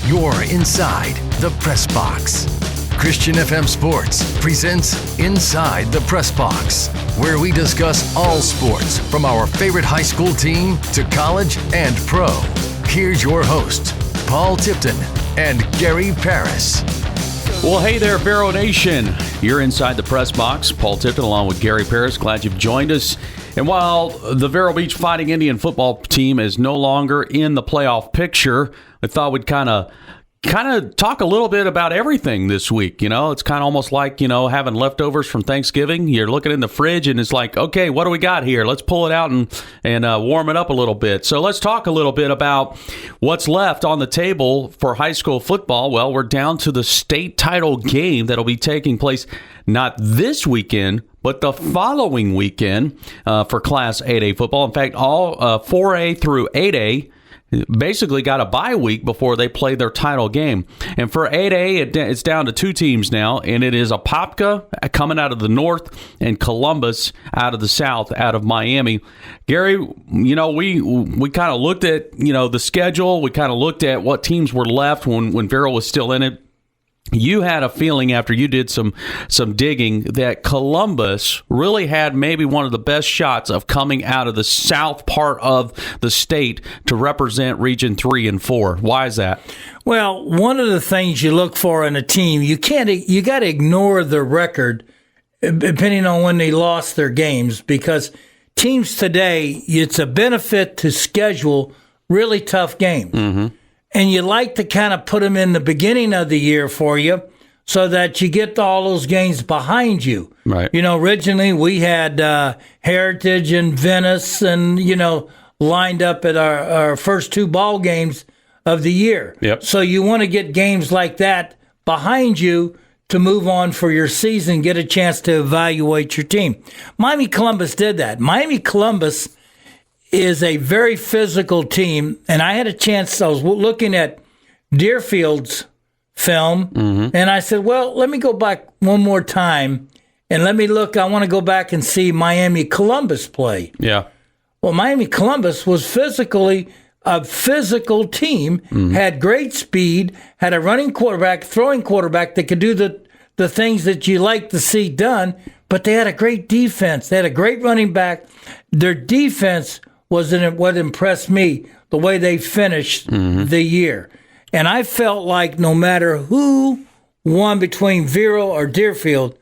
You're inside the press box. Christian FM Sports presents Inside the Press Box, where we discuss all sports from our favorite high school team to college and pro. Here's your hosts, Paul Tipton and Gary Paris. Well, hey there, Vero Nation. You're inside the press box. Paul Tipton along with Gary Paris. Glad you've joined us. And while the Vero Beach Fighting Indian football team is no longer in the playoff picture, I thought we'd kind of talk a little bit about everything this week. You know, it's kind of almost like, having leftovers from Thanksgiving. You're looking in the fridge and it's like, okay, what do we got here? Let's pull it out and warm it up a little bit. So let's talk a little bit about what's left on the table for high school football. Well, we're down to the state title game that'll be taking place not this weekend, but the following weekend for Class 8A football. In fact, all 4A through 8A basically got a bye week before they play their title game. And for 8A, it's down to two teams now, and it is Apopka coming out of the north and Columbus out of the south, out of Miami. Gary, we kind of looked at, the schedule. We kind of looked at what teams were left when Vero was still in it. You had a feeling after you did some digging that Columbus really had maybe one of the best shots of coming out of the south part of the state to represent Region 3 and 4. Why is that? Well, one of the things you look for in a team, you got to ignore the record depending on when they lost their games, because teams today, it's a benefit to schedule really tough games. Mm-hmm. And you like to kind of put them in the beginning of the year for you so that you get all those games behind you. Right. Originally we had Heritage and Venice and, lined up at our first two ball games of the year. Yep. So you want to get games like that behind you to move on for your season, get a chance to evaluate your team. Miami Columbus did that. Miami Columbus is a very physical team, and I had a chance, I was looking at Deerfield's film, and I said, well, let me go back one more time, and let me look, I want to go back and see Miami Columbus play. Yeah. Well, Miami Columbus was physically a physical team, had great speed, had a running quarterback, throwing quarterback that could do the things that you like to see done, but they had a great defense. They had a great running back. Their defense was what impressed me, the way they finished the year. And I felt like no matter who won between Vero or Deerfield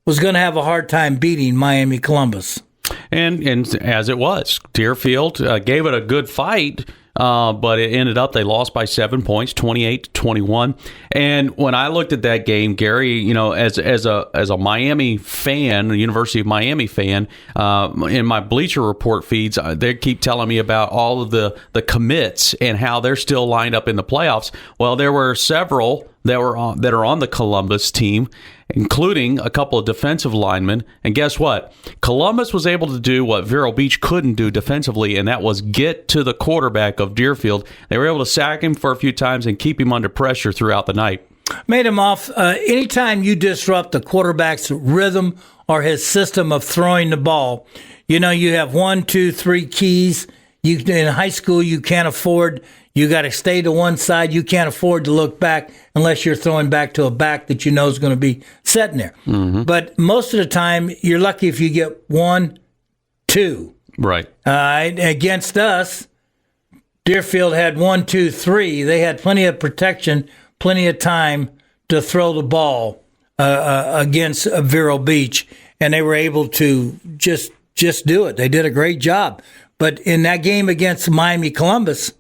was going to have a hard time beating Miami Columbus. And as it was, Deerfield gave it a good fight, but it ended up they lost by 7 points, 28-21. And when I looked at that game, Gary, as a Miami fan, a University of Miami fan, in my Bleacher Report feeds, they keep telling me about all of the commits and how they're still lined up in the playoffs. Well, there were several that are on the Columbus team, including a couple of defensive linemen. And guess what? Columbus was able to do what Vero Beach couldn't do defensively, and that was get to the quarterback of Deerfield. They were able to sack him for a few times and keep him under pressure throughout the night. Made him off. Anytime you disrupt the quarterback's rhythm or his system of throwing the ball, you have 1, 2, 3 keys. In high school, you can't afford. You got to stay to one side. You can't afford to look back unless you're throwing back to a back that you know is going to be sitting there. Mm-hmm. But most of the time, you're lucky if you get 1, 2. Right. Against us, Deerfield had 1, 2, 3. They had plenty of protection, plenty of time to throw the ball against Vero Beach, and they were able to just do it. They did a great job. But in that game against Miami Columbus,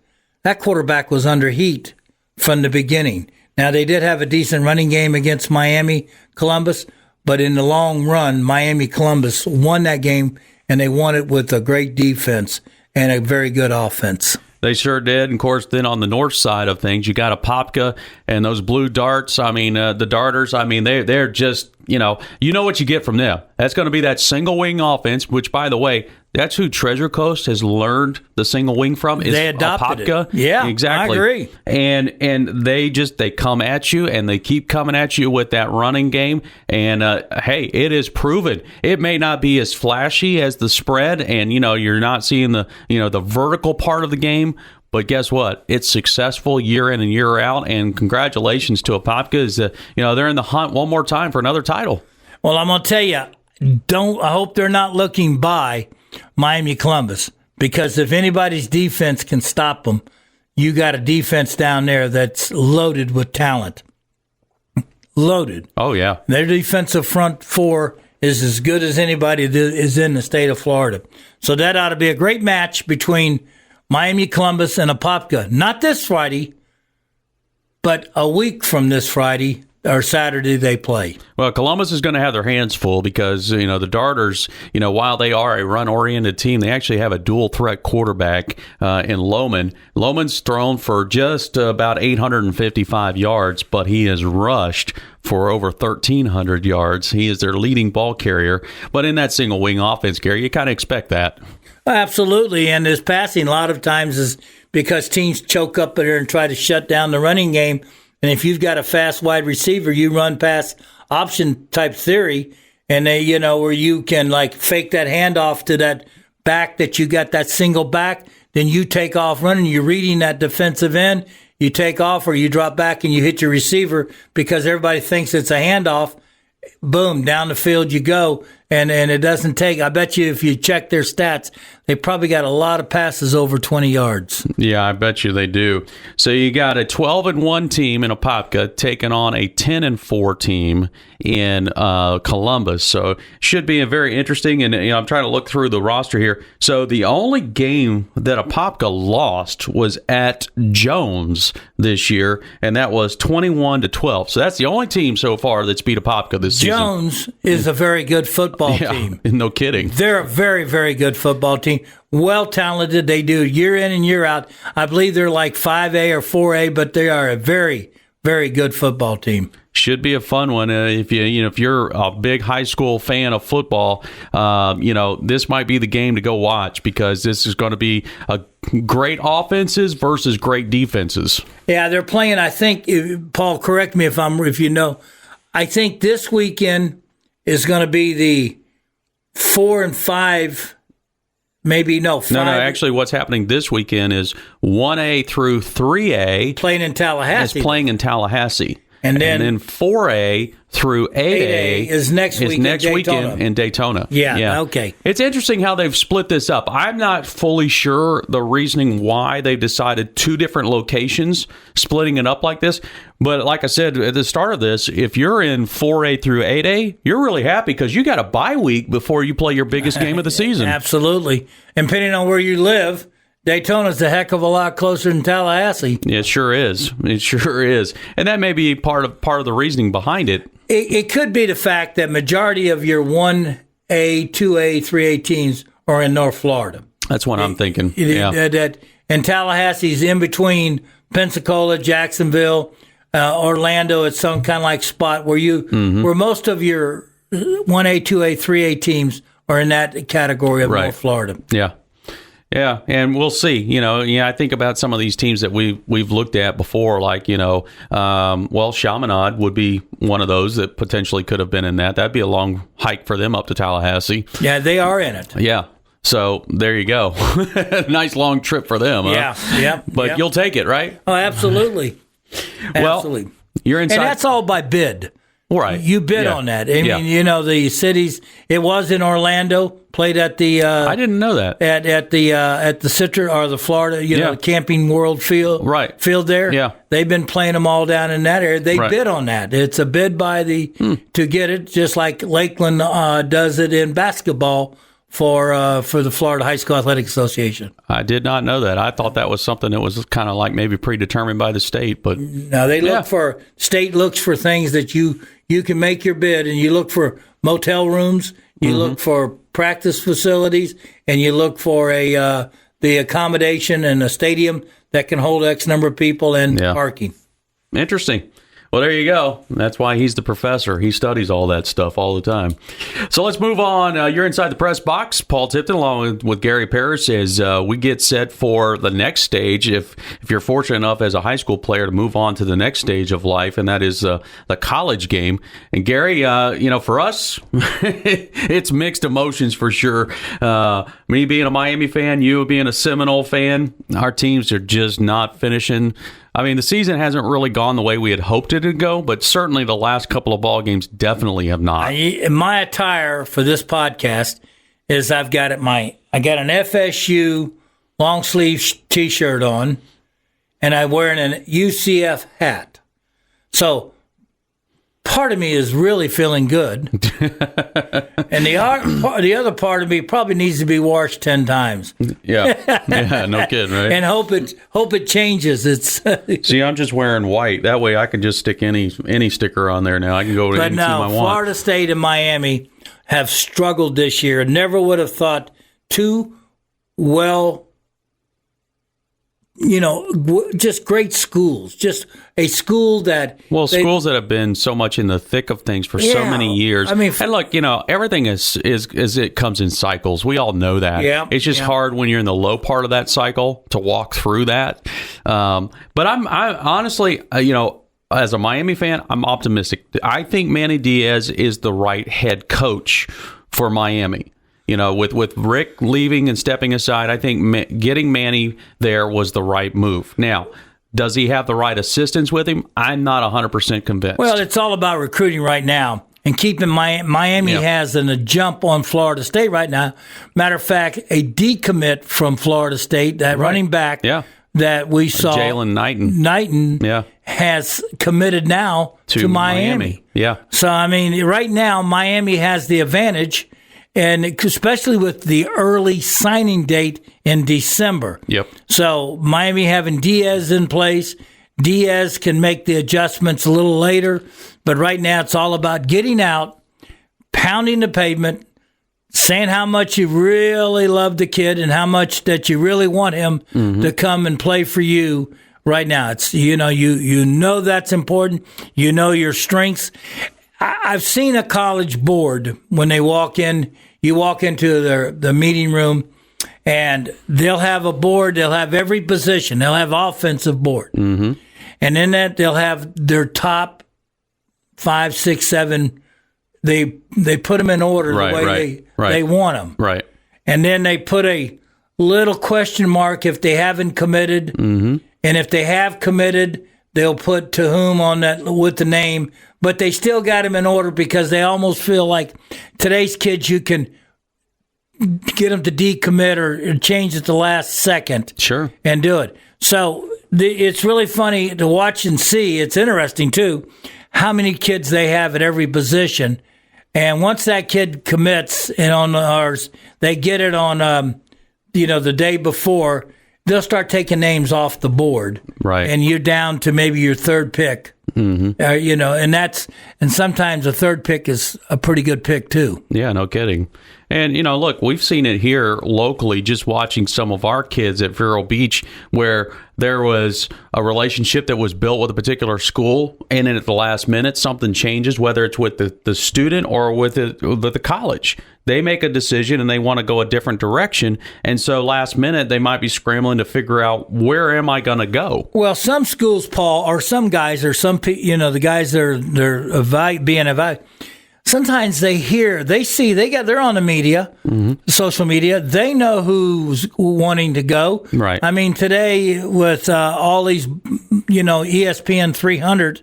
that quarterback was under heat from the beginning. Now, they did have a decent running game against Miami Columbus, but in the long run, Miami Columbus won that game, and they won it with a great defense and a very good offense. They sure did. And, of course, then on the north side of things, you got Apopka and those Blue Darts. The Darters, they're just, you know what you get from them. That's going to be that single wing offense, which, by the way, that's who Treasure Coast has learned the single wing from. Is they adopted Apopka. It. Yeah, exactly. I agree. And they come at you, and they keep coming at you with that running game. And hey, it is proven. It may not be as flashy as the spread, and you're not seeing the vertical part of the game. But guess what? It's successful year in and year out, and congratulations to Apopka. They're in the hunt one more time for another title. Well, I'm going to tell you, I hope they're not looking by Miami Columbus, because if anybody's defense can stop them, you got a defense down there that's loaded with talent. Loaded. Oh, yeah. Their defensive front four is as good as anybody that is in the state of Florida. So that ought to be a great match between Miami Columbus and Apopka. Not this Friday, but a week from this Friday or Saturday they play. Well, Columbus is going to have their hands full because, the Darters, while they are a run-oriented team, they actually have a dual-threat quarterback in Lohman. Lohman's thrown for just about 855 yards, but he has rushed for over 1,300 yards. He is their leading ball carrier. But in that single-wing offense, Gary, you kind of expect that. Absolutely, and his passing a lot of times is because teams choke up there and try to shut down the running game. And if you've got a fast wide receiver, you run past option type theory, and they, where you can like fake that handoff to that back that you got that single back, then you take off running. You're reading that defensive end. You take off or you drop back and you hit your receiver because everybody thinks it's a handoff. Boom, down the field you go. And it doesn't take, I bet you if you check their stats, they probably got a lot of passes over 20 yards. Yeah, I bet you they do. So you got a 12-1 team in Apopka taking on a 10-4 team in Columbus. So should be a very interesting, and I'm trying to look through the roster here. So the only game that Apopka lost was at Jones this year, and that was 21-12. So that's the only team so far that's beat Apopka this season. Jones is a very good football team. No kidding. They're a very, very good football team. Well talented. They do year in and year out. I believe they're like 5A or 4A, but they are a very, very good football team. Should be a fun one if you're a big high school fan of football. This might be the game to go watch because this is going to be a great offenses versus great defenses. Yeah, they're playing. I think, Paul, correct me if you know. I think this weekend is going to be the 4 and 5. Maybe no. 5. No. Actually, what's happening this weekend is 1A through 3A playing in Tallahassee. Is playing in Tallahassee. And then 4A through 8A is next weekend in Daytona. Yeah, okay. It's interesting how they've split this up. I'm not fully sure the reasoning why they decided 2 different locations, splitting it up like this. But like I said at the start of this, if you're in 4A through 8A, you're really happy because you got a bye week before you play your biggest game of the season. Absolutely. And depending on where you live, Daytona's a heck of a lot closer than Tallahassee. It sure is. It sure is. And that may be part of the reasoning behind it. It could be the fact that majority of your 1A, 2A, 3A teams are in North Florida. That's what I'm thinking. And Tallahassee's in between Pensacola, Jacksonville, Orlando. It's some kind of like spot where where most of your 1A, 2A, 3A teams are in that category of North Florida. Yeah. Yeah, and we'll see. I think about some of these teams that we've looked at before, like, Chaminade would be one of those that potentially could have been in that. That'd be a long hike for them up to Tallahassee. Yeah, they are in it. Yeah. So there you go. Nice long trip for them. Huh? Yeah. But you'll take it, right? Oh, absolutely. Well, you're inside. And that's all by bid. Right. You bid on that. I mean, the cities, it was in Orlando, played at the I didn't know that. At the Citrus or the Florida, Camping World field. Right. Field there. Yeah. They've been playing them all down in that area. They bid on that. It's a bid by to get it, just like Lakeland does it in basketball for the Florida High School Athletic Association. I did not know that. I thought that was something that was kind of like maybe predetermined by the state, but no, they look for state looks for things that you can make your bid, and you look for motel rooms, you look for practice facilities, and you look for the accommodation and a stadium that can hold X number of people and parking. Interesting. Well, there you go. That's why he's the professor. He studies all that stuff all the time. So let's move on. You're inside the press box. Paul Tipton, along with Gary Parrish, as we get set for the next stage. If you're fortunate enough as a high school player to move on to the next stage of life, and that is the college game. And Gary, for us, it's mixed emotions for sure. Me being a Miami fan, you being a Seminole fan, our teams are just not finishing. I mean, the season hasn't really gone the way we had hoped it to go, but certainly the last couple of ball games definitely have not. My attire for this podcast is I got an FSU long sleeve T-shirt on, and I'm wearing an UCF hat. So part of me is really feeling good, and the other part of me probably needs to be washed 10 times. Yeah, no kidding, right? And hope it changes. It's see, I'm just wearing white. That way, I can just stick any sticker on there now. I can go to any team I want. Florida State and Miami have struggled this year. Never would have thought two well. Just great schools. Just a school that... Well, schools that have been so much in the thick of things for so many years. I mean... And look, everything is it comes in cycles. We all know that. Yeah. It's just hard when you're in the low part of that cycle to walk through that. But I honestly, as a Miami fan, I'm optimistic. I think Manny Diaz is the right head coach for Miami. With Rick leaving and stepping aside, I think getting Manny there was the right move. Now, does he have the right assistants with him? I'm not 100% convinced. Well, it's all about recruiting right now. And keeping Miami has a jump on Florida State right now. Matter of fact, a decommit from Florida State, that running back that we saw. Jalen Knighton has committed now to Miami. Yeah. So, I mean, right now, Miami has the advantage. And especially with the early signing date in December. Yep. So Miami having Diaz in place. Diaz can make the adjustments a little later. But right now it's all about getting out, pounding the pavement, saying how much you really love the kid and how much that you really want him to come and play for you right now. It's you know that's important. You know your strengths. I've seen a college board when they walk in. You walk into the meeting room, and they'll have a board. They'll have every position. They'll have offensive board, and in that they'll have their top 5, 6, 7. They put them in order the way they want them. Right, and then they put a little question mark if they haven't committed, and if they have committed, they'll put to whom on that with the name. But they still got them in order because they almost feel like today's kids, you can get them to decommit or change at the last second. Sure. And do it. So it's really funny to watch and see. It's interesting, too, how many kids they have at every position. And once that kid commits and on ours, they get it on, the day before, they'll start taking names off the board. Right. And you're down to maybe your third pick. And sometimes a third pick is a pretty good pick too. Yeah, no kidding. And, look, we've seen it here locally, just watching some of our kids at Vero Beach, where there was a relationship that was built with a particular school, and then at the last minute, something changes, whether it's with the student or with the college. They make a decision and they want to go a different direction. And so last minute, they might be scrambling to figure out, where am I going to go? Well, some schools, Paul, or some guys, or some, the guys that are being evaluated, sometimes they're on the media, social media. They know who's wanting to go. Right. I mean, today with all these, ESPN 300,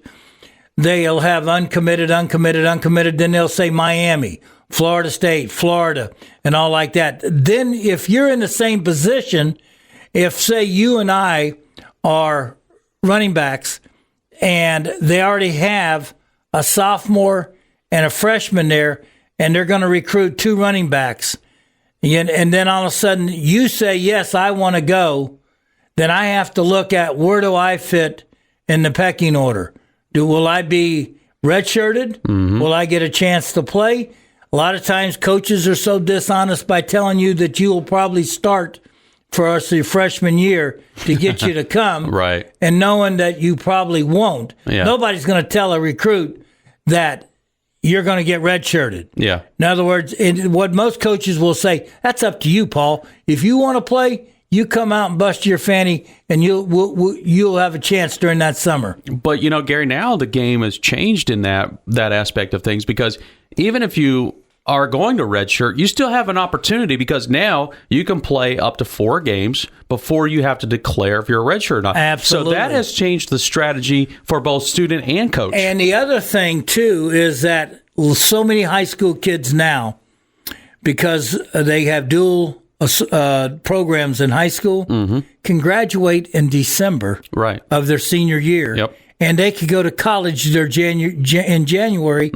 they'll have uncommitted. Then they'll say Miami, Florida State, Florida, and all like that. Then if you're in the same position, if, say, you and I are running backs and they already have a sophomore and a freshman there, and they're going to recruit 2 running backs, and then all of a sudden you say, yes, I want to go, then I have to look at where do I fit in the pecking order. Will I be redshirted? Will I get a chance to play? A lot of times coaches are so dishonest by telling you that you will probably start for us your freshman year to get you to come, Right. and knowing that you probably won't. Yeah. Nobody's going to tell a recruit that you're going to get redshirted. Yeah. In other words, what most coaches will say, that's up to you, Paul. If you want to play, you come out and bust your fanny, and you'll have a chance during that summer. But, Gary, now the game has changed in that aspect of things, because even if you are going to redshirt, you still have an opportunity, because now you can play up to 4 games before you have to declare if you're a redshirt or not. Absolutely. So that has changed the strategy for both student and coach. And the other thing, too, is that so many high school kids now, because they have dual programs in high school, can graduate in December Right. of their senior year. Yep. And they could go to college in January.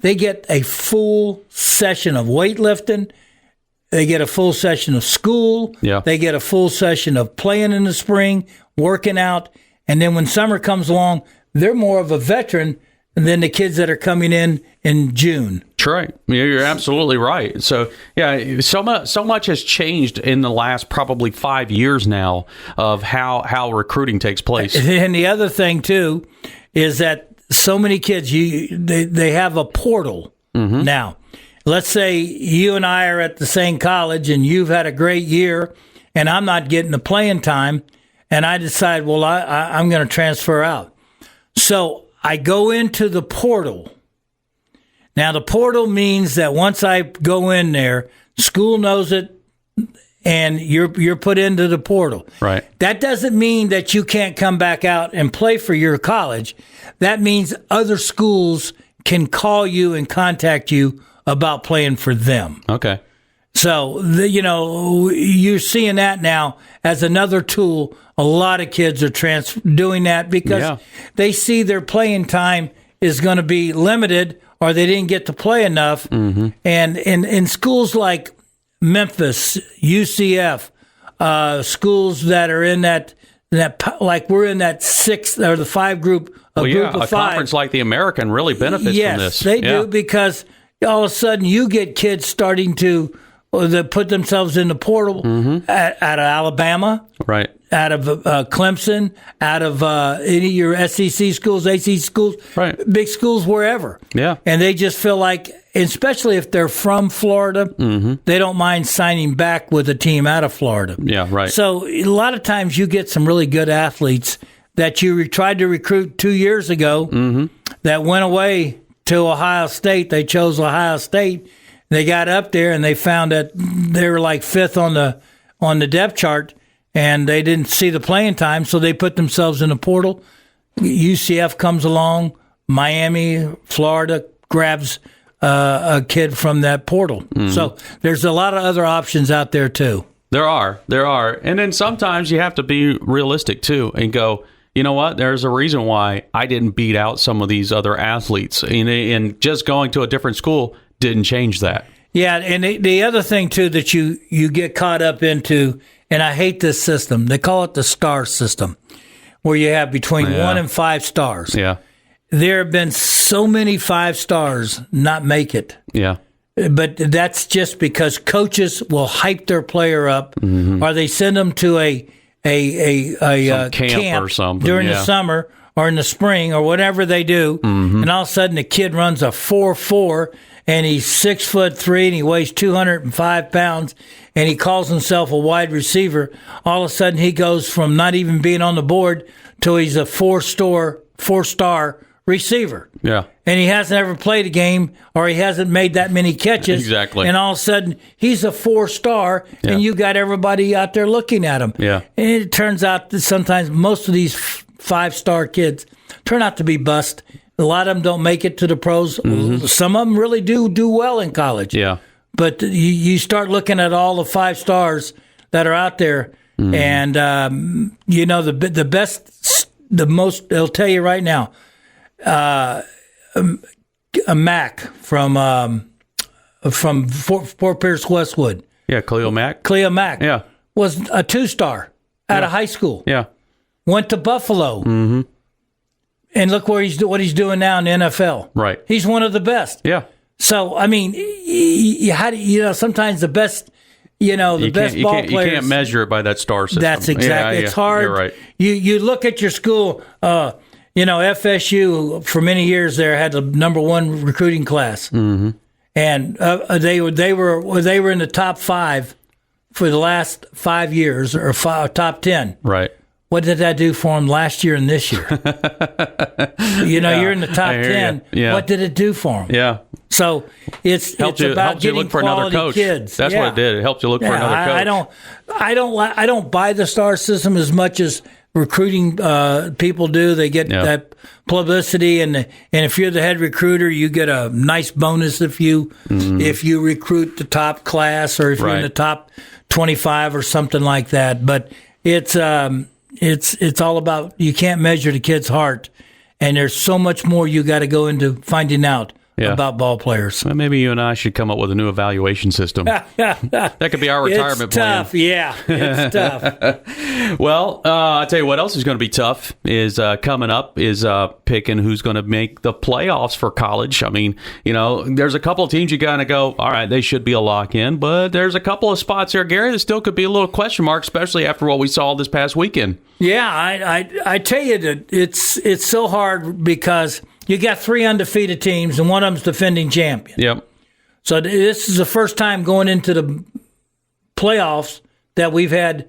They get a full session of weightlifting. They get a full session of school. Yeah. They get a full session of playing in the spring, working out. And then when summer comes along, they're more of a veteran than the kids that are coming in June. That's right. You're absolutely right. So, yeah, so much has changed in the last probably 5 years now of how recruiting takes place. And the other thing, too, is that so many kids, they have a portal now. Let's say you and I are at the same college, and you've had a great year, and I'm not getting the playing time, and I decide, well, I'm going to transfer out. So I go into the portal. Now, the portal means that once I go in there, school knows it, and you're put into the portal. Right. That doesn't mean that you can't come back out and play for your college. That means other schools can call you and contact you about playing for them. Okay. So, you're seeing that now as another tool. A lot of kids are doing that because they see their playing time is going to be limited, or they didn't get to play enough. And in schools like Memphis, UCF, schools that are in that like we're in that 6 or the 5 group, group of 5. Conference like the American really benefits from this. Yes, they do, because all of a sudden you get kids starting to put themselves in the portal out of Alabama, right, out of Clemson, out of any of your SEC schools, ACC schools, right, big schools, wherever. Yeah. And they just feel like, especially if they're from Florida, they don't mind signing back with a team out of Florida. Yeah, right. So a lot of times you get some really good athletes that you tried to recruit 2 years ago that went away to Ohio State. They chose Ohio State. They got up there and they found that they were like 5th on the depth chart, and they didn't see the playing time, so they put themselves in the portal. UCF comes along, Miami, Florida grabs a kid from that portal. So there's a lot of other options out there too. There are. And then sometimes you have to be realistic too and go, you know what? There's a reason why I didn't beat out some of these other athletes. And just going to a different school didn't change that. Yeah, and the other thing, too, that you get caught up into, and I hate this system, they call it the star system, where you have between 1 and 5 stars. Yeah. There have been so many 5 stars not make it. Yeah. But that's just because coaches will hype their player up, or they send them to a camp or something during the summer or in the spring or whatever they do, and all of a sudden the kid runs a 4.4, and he's 6'3" and he weighs 205 pounds, and he calls himself a wide receiver. All of a sudden he goes from not even being on the board to he's a 4-star receiver. Yeah. And he hasn't ever played a game, or he hasn't made that many catches. Exactly. And all of a sudden, he's a 4-star, and you got everybody out there looking at him. Yeah. And it turns out that sometimes most of these 5-star kids turn out to be bust. A lot of them don't make it to the pros. Some of them really do well in college. Yeah. But you start looking at all the 5 stars that are out there, and the best, the most. They'll tell you right now. A Mac from Fort Pierce Westwood. Yeah, Khalil Mack. Khalil Mack. Yeah. Was a 2-star out of high school. Yeah. Went to Buffalo. And look what he's doing now in the NFL. Right. He's one of the best. Yeah. So, I mean, sometimes the best the best ball players. You can't measure it by that star system. That's exactly. It's hard. You're right. You look at your school. FSU for many years there had the number one recruiting class, and they were in the top 5 for the last 5 years, or top 10. Right. What did that do for them last year and this year? You're in the top 10. Yeah. What did it do for them? Yeah. So it's about getting look for another coach. Kids. That's what it did. It helped you look for another coach. I don't buy the star system as much as recruiting people do. They get that publicity, and if you're the head recruiter, you get a nice bonus if you recruit the top class, or if you're in the top 25 or something like that. But it's all about, you can't measure the kid's heart, and there's so much more you got to go into finding out about ball players. Well, maybe you and I should come up with a new evaluation system. That could be our retirement plan. It's tough, it's tough. Well, I'll tell you what else is going to be tough is coming up is picking who's going to make the playoffs for college. I mean, there's a couple of teams you kind of go, all right, they should be a lock-in, but there's a couple of spots there, Gary, that still could be a little question mark, especially after what we saw this past weekend. Yeah, I tell you that it's so hard because you got 3 undefeated teams, and one of them's defending champion. Yep. So this is the first time going into the playoffs that we've had,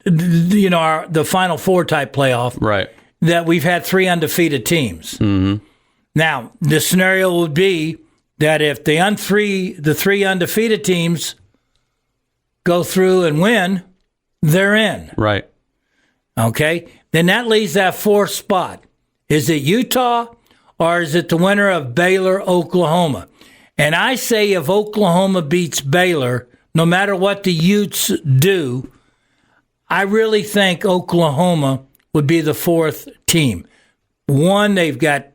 the Final Four type playoff. Right. That we've had 3 undefeated teams. Mm-hmm. Now, the scenario would be that if the 3 undefeated teams go through and win, they're in. Right. Okay? Then that leaves that 4th spot. Is it Utah? Or is it the winner of Baylor, Oklahoma? And I say if Oklahoma beats Baylor, no matter what the Utes do, I really think Oklahoma would be the 4th team. One, they got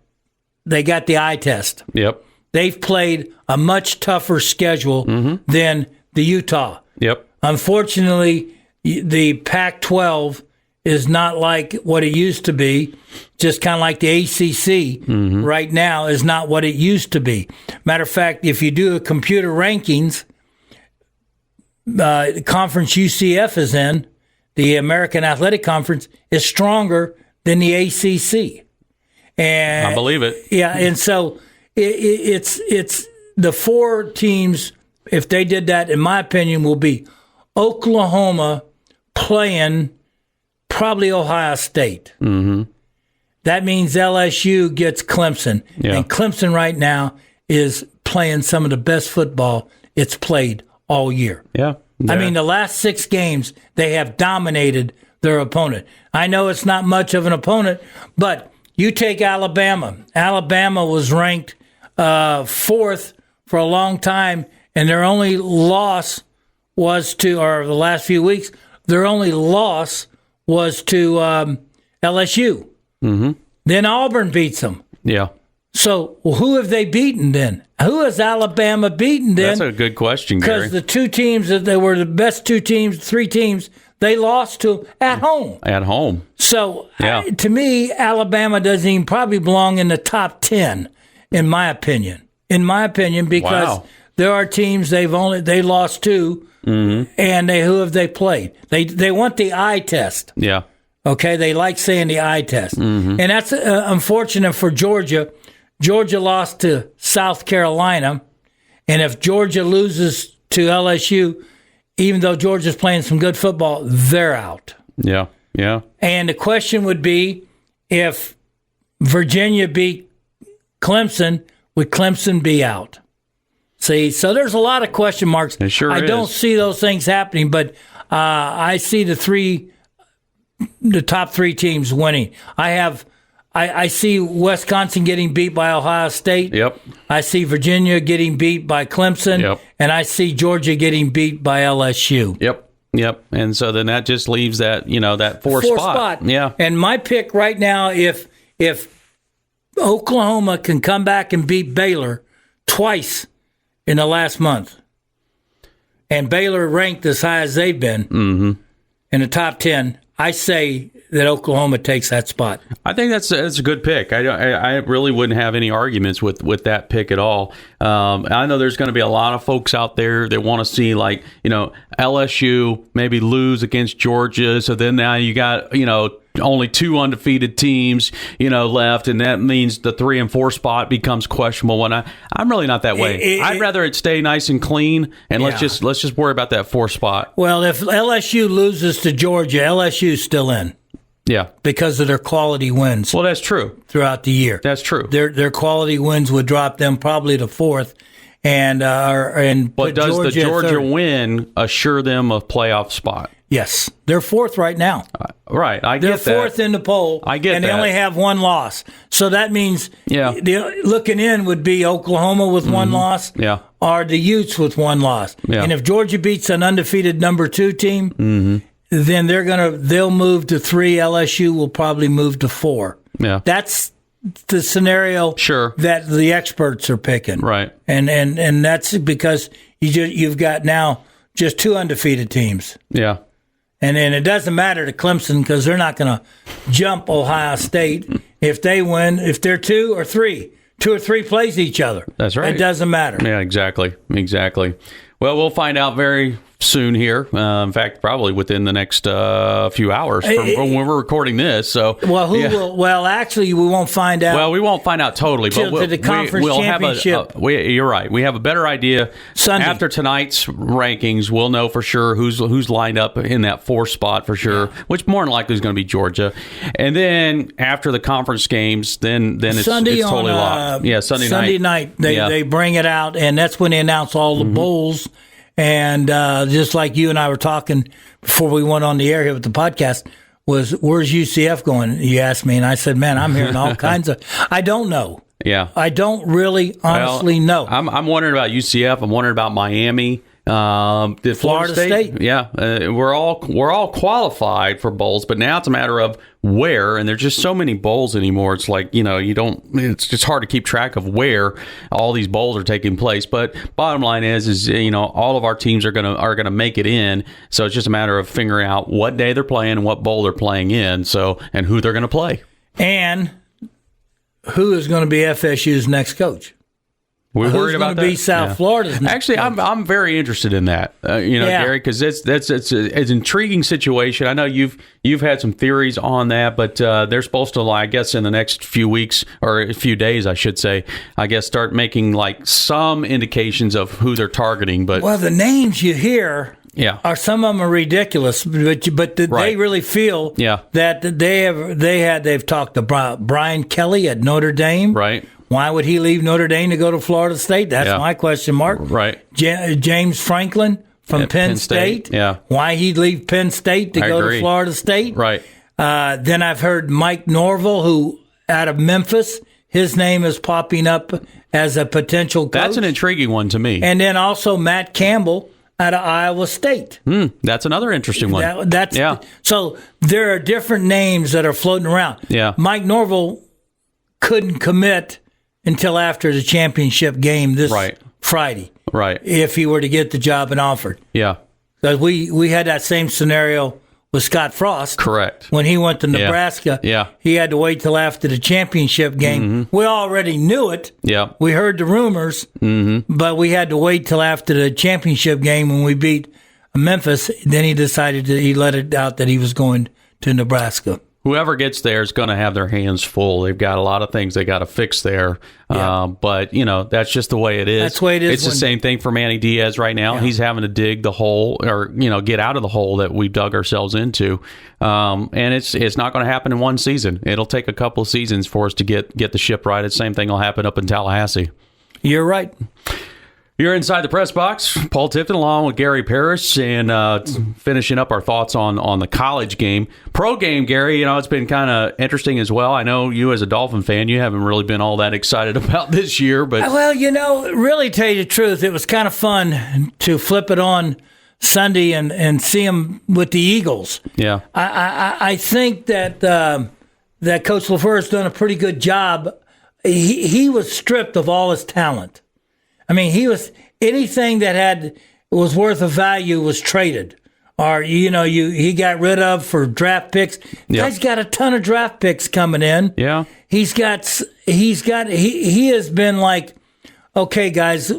the eye test. Yep. They've played a much tougher schedule than the Utah. Yep. Unfortunately, the Pac-12 is not like what it used to be. Just kind of like the ACC right now is not what it used to be. Matter of fact, if you do a computer rankings, the conference UCF is in, the American Athletic Conference, is stronger than the ACC. And I believe it. Yeah, and so it's the 4 teams, if they did that, in my opinion, will be Oklahoma playing probably Ohio State. Mm-hmm. That means LSU gets Clemson. Yeah. And Clemson right now is playing some of the best football it's played all year. Yeah. I mean, the last 6 games, they have dominated their opponent. I know it's not much of an opponent, but you take Alabama. Alabama was ranked 4th for a long time, and their only loss was or the last few weeks, their only loss was to LSU. Mm-hmm. Then Auburn beats them. Yeah. So who have they beaten then? Who has Alabama beaten then? That's a good question, Gary. Because the 2 teams that they were the best 2 teams, 3 teams, they lost to at home. At home. So to me, Alabama doesn't even probably belong in the top 10, in my opinion. Because there are teams they lost to, and who have they played? They want the eye test. Yeah. Okay, they like saying the eye test. And that's unfortunate for Georgia. Georgia lost to South Carolina, and if Georgia loses to LSU, even though Georgia's playing some good football, they're out. Yeah, yeah. And the question would be, if Virginia beat Clemson, would Clemson be out? See, so there's a lot of question marks. It sure is. I don't see those things happening, but I see the top 3 teams winning. I see Wisconsin getting beat by Ohio State. Yep. I see Virginia getting beat by Clemson. Yep. And I see Georgia getting beat by LSU. Yep. And so then that just leaves that, that 4 spot. Yeah. And my pick right now, if Oklahoma can come back and beat Baylor twice in the last month, and Baylor ranked as high as they've been in the top 10, I say that Oklahoma takes that spot. I think that's a good pick. I really wouldn't have any arguments with that pick at all. I know there's going to be a lot of folks out there that want to see, like, LSU maybe lose against Georgia. So then now you got, only 2 undefeated teams, left, and that means the 3 and 4 spot becomes questionable. When I'm really not that way. I'd rather it stay nice and clean, and let's just worry about that 4 spot. Well, if LSU loses to Georgia, LSU's still in. Yeah, because of their quality wins. Well, that's true. Throughout the year, that's true. Their quality wins would drop them probably to 4th, but does the Georgia win assure them a playoff spot? Yes, they're 4th right now. Right, I get that. They're 4th in the poll. I get that. And they only have 1 loss. So that means looking in would be Oklahoma with 1 loss, or the Utes with 1 loss. Yeah. And if Georgia beats an undefeated number 2 team, then they'll move to 3. LSU will probably move to 4. Yeah, that's the scenario that the experts are picking. Right, and that's because you've got now just 2 undefeated teams. Yeah. And then it doesn't matter to Clemson because they're not going to jump Ohio State if they win. If they're 2 or 3 plays each other. That's right. It doesn't matter. Yeah, exactly. Well, we'll find out very soon here. In fact, probably within the next few hours from when we're recording this. So, well, actually, we won't find out. Well, we won't find out totally, but the conference championship. You're right. We have a better idea Sunday. After tonight's rankings. We'll know for sure who's lined up in that 4th spot for sure, which more than likely is going to be Georgia. And then after the conference games, then it's totally locked. Yeah, Sunday night they bring it out, and that's when they announce all the bowls. And just like you and I were talking before we went on the air here with the podcast, was where's UCF going? You asked me, and I said, man, I'm hearing all kinds of. I don't know. Yeah, I don't really honestly know. I'm wondering about UCF. I'm wondering about Miami. Florida State. Yeah, we're all qualified for bowls, but now it's a matter of where, and there's just so many bowls anymore. It's like, it's just hard to keep track of where all these bowls are taking place. But bottom line is all of our teams are gonna make it in. So it's just a matter of figuring out what day they're playing and what bowl they're playing in. So, and who they're gonna play, and who is going to be FSU's next coach. We're worried about that. Who's going to be South Florida's next Actually, coach? I'm very interested in that. Gary, because it's an intriguing situation. I know you've had some theories on that, but they're supposed to, I guess, in the next few weeks or a few days, I should say, start making like some indications of who they're targeting. But the names you hear. Yeah, some of them are ridiculous, but they really feel that they've talked to Brian Kelly at Notre Dame. Right. Why would he leave Notre Dame to go to Florida State? That's my question mark. Right. James Franklin from Penn State. Yeah. Why he'd leave Penn State to go to Florida State? Right. Then I've heard Mike Norvell, who out of Memphis, his name is popping up as a potential coach. That's an intriguing one to me. And then also Matt Campbell out of Iowa State. That's another interesting one. So there are different names that are floating around. Yeah. Mike Norvell couldn't commit until after the championship game this Friday. Right. If he were to get the job and offered. Yeah. Because we had that same scenario with Scott Frost. Correct. When he went to Nebraska, he had to wait till after the championship game. We already knew it. Yeah. We heard the rumors, but we had to wait till after the championship game when we beat Memphis. Then he let it out that he was going to Nebraska. Whoever gets there is going to have their hands full. They've got a lot of things they got to fix there. Yeah. But, that's just the way it is. That's the way it is. It's the same thing for Manny Diaz right now. Yeah. He's having to dig the hole or, get out of the hole that we've dug ourselves into. And it's not going to happen in one season. It'll take a couple of seasons for us to get the ship right. The same thing will happen up in Tallahassee. You're right. You're inside the press box. Paul Tipton along with Gary Parrish and finishing up our thoughts on the college game. Pro game, Gary, it's been kind of interesting as well. I know you as a Dolphin fan, you haven't really been all that excited about this year. But really tell you the truth, it was kind of fun to flip it on Sunday and see them with the Eagles. Yeah. I think that that Coach LaFleur has done a pretty good job. He was stripped of all his talent. I mean, anything that was worth of value was traded or he got rid of for draft picks. Yep. Guy's got a ton of draft picks coming in. Yeah. He has been like, okay, guys,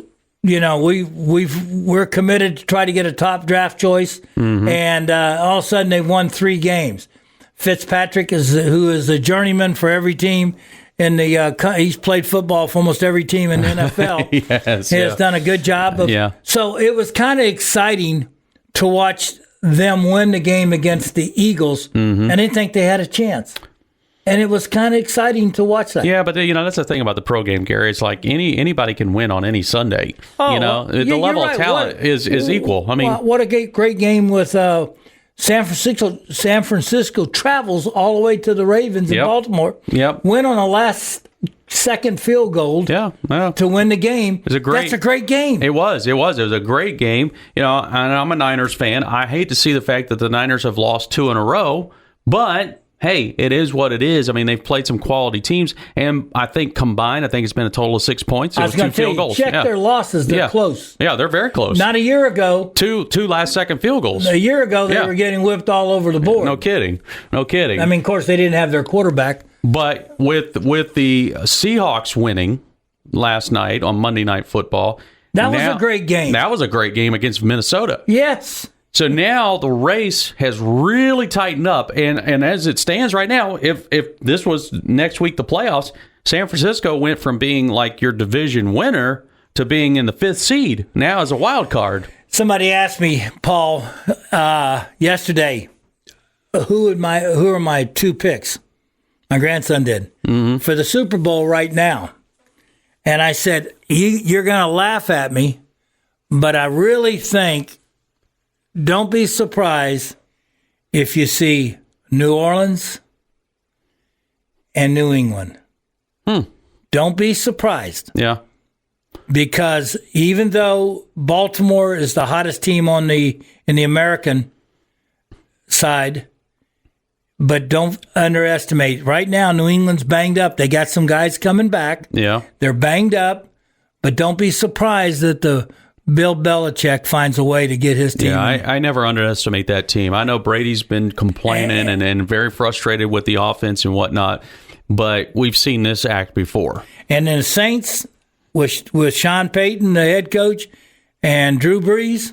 we're committed to try to get a top draft choice, and all of a sudden they've won 3 games. Fitzpatrick who is a journeyman for every team in the he's played football for almost every team in the NFL. Yes, he has done a good job of. Yeah. So it was kind of exciting to watch them win the game against the Eagles. I didn't think they had a chance. And it was kind of exciting to watch that. Yeah, but that's the thing about the pro game, Gary. It's like anybody can win on any Sunday. The level of talent is equal. I mean, what a great game with San Francisco travels all the way to the Ravens in Baltimore. Yep. Win on a last second field goal. Yeah. To win the game. That's a great game. It was a great game. And I'm a Niners fan. I hate to see the fact that the Niners have lost 2 in a row, but hey, it is what it is. I mean, they've played some quality teams, and I think combined, it's been a total of 6 points. It was 2 field goals. Check their losses. They're close. Yeah, they're very close. Not a year ago. Two last-second field goals. A year ago, they were getting whipped all over the board. No kidding. I mean, of course, they didn't have their quarterback. But with the Seahawks winning last night on Monday Night Football, that was a great game. That was a great game against Minnesota. Yes. So now the race has really tightened up, and as it stands right now, if this was next week the playoffs, San Francisco went from being like your division winner to being in the 5th seed now as a wild card. Somebody asked me, Paul, yesterday, who are my 2 picks? My grandson did for the Super Bowl right now, and I said, you're going to laugh at me, but I really think. Don't be surprised if you see New Orleans and New England. Don't be surprised. Yeah. Because even though Baltimore is the hottest team in the American side, but don't underestimate. Right now, New England's banged up. They got some guys coming back. Yeah. They're banged up, but don't be surprised that the Bill Belichick finds a way to get his team. Yeah, I never underestimate that team. I know Brady's been complaining and very frustrated with the offense and whatnot, but we've seen this act before. And then the Saints, with Sean Payton, the head coach, and Drew Brees,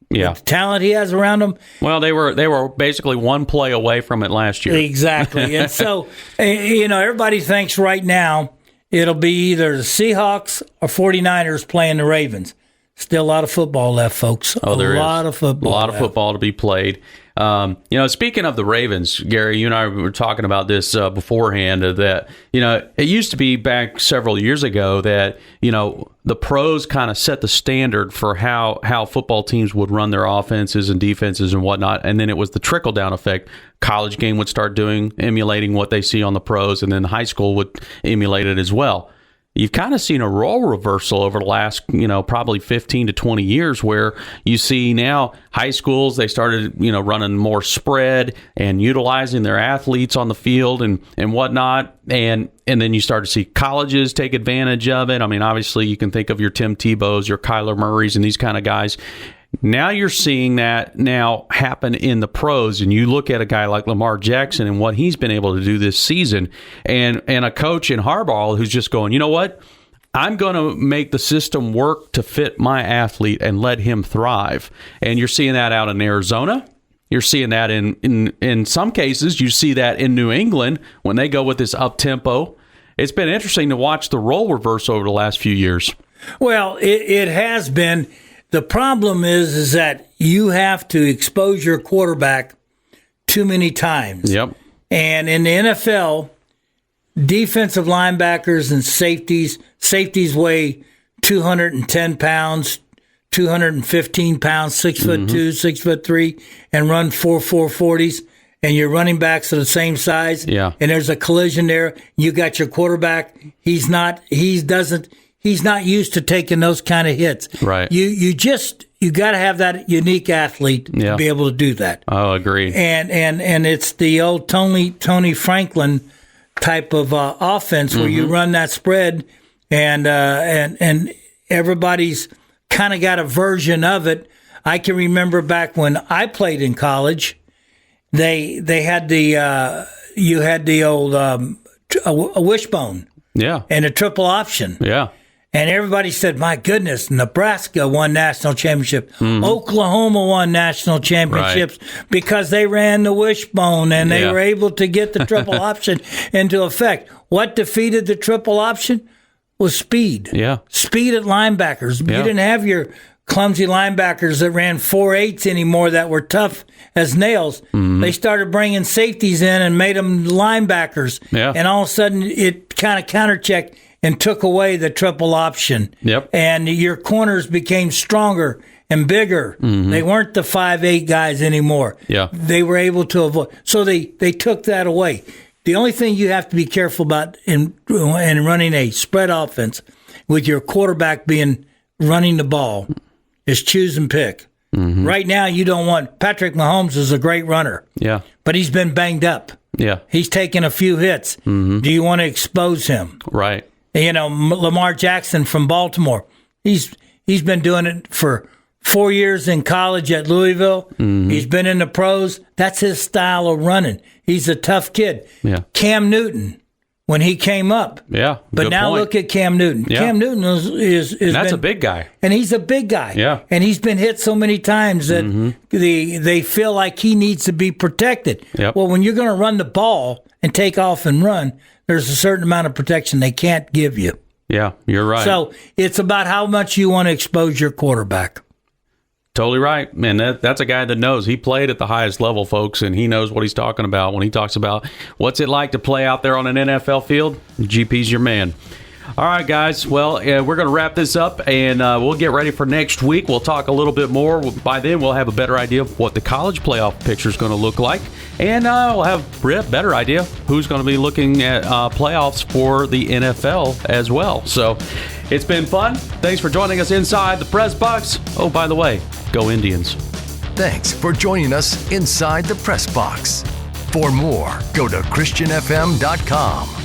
the talent he has around them. Well, they were basically one play away from it last year. Exactly. And so, everybody thinks right now it'll be either the Seahawks or 49ers playing the Ravens. Still a lot of football left, folks. There is. A lot of football to be played. Speaking of the Ravens, Gary, you and I were talking about this beforehand, that, it used to be back several years ago that, the pros kind of set the standard for how football teams would run their offenses and defenses and whatnot. And then it was the trickle-down effect. College game would start emulating what they see on the pros, and then high school would emulate it as well. You've kind of seen a role reversal over the last, probably 15 to 20 years, where you see now high schools, they started, running more spread and utilizing their athletes on the field and whatnot. And then you start to see colleges take advantage of it. I mean, obviously you can think of your Tim Tebow's, your Kyler Murray's, and these kind of guys. Now you're seeing that now happen in the pros, and you look at a guy like Lamar Jackson and what he's been able to do this season, and a coach in Harbaugh who's just going, you know what? I'm going to make the system work to fit my athlete and let him thrive. And you're seeing that out in Arizona. You're seeing that in some cases. You see that in New England when they go with this up-tempo. It's been interesting to watch the role reverse over the last few years. Well, it has been. The problem is that you have to expose your quarterback too many times. Yep. And in the NFL, defensive linebackers and safeties weigh 210 pounds, 215 pounds, 6'2", 6'3", and run 4.40s. And your running backs are the same size. Yeah. And there's a collision there. You got your quarterback. He's not used to taking those kind of hits. Right. You got to have that unique athlete to be able to do that. Oh, agree. And it's the old Tony Franklin type of offense where you run that spread, and everybody's kind of got a version of it. I can remember back when I played in college, they had you had the old a wishbone Yeah. and a triple option. Yeah. And everybody said, my goodness, Nebraska won national championship. Oklahoma won national championships because they ran the wishbone and they were able to get the triple option into effect. What defeated the triple option was speed. Yeah. Speed at linebackers. You didn't have your clumsy linebackers that ran 4.8s anymore that were tough as nails. They started bringing safeties in and made them linebackers. Yeah. And all of a sudden it kind of counterchecked and took away the triple option. Yep. And your corners became stronger and bigger. They weren't the 5'8" guys anymore. Yeah. They were able to avoid. So they took that away. The only thing you have to be careful about in running a spread offense with your quarterback running the ball is choose and pick. Right now, you don't want. Patrick Mahomes is a great runner. Yeah. But he's been banged up. Yeah. He's taken a few hits. Do you want to expose him? Right. You know, Lamar Jackson from Baltimore. He's been doing it for 4 years in college at Louisville. He's been in the pros. That's his style of running. He's a tough kid. Yeah. Cam Newton, when he came up. Yeah. But now look at Cam Newton. Yeah. Cam Newton is That's a big guy. and he's a big guy. Yeah. And he's been hit so many times that they feel like he needs to be protected. Yep. Well, when you're going to run the ball and take off and run, there's a certain amount of protection they can't give you. Yeah, you're right. So it's about how much you want to expose your quarterback. Totally right. Man, that's a guy that knows. He played at the highest level, folks, and he knows what he's talking about when he talks about what's it like to play out there on an NFL field. GP's your man. All right, guys. Well, we're going to wrap this up, and we'll get ready for next week. We'll talk a little bit more. By then, we'll have a better idea of what the college playoff picture is going to look like, and we'll have a better idea who's going to be looking at playoffs for the NFL as well. So it's been fun. Thanks for joining us inside the Press Box. Oh, by the way, go Indians. Thanks for joining us inside the Press Box. For more, go to ChristianFM.com.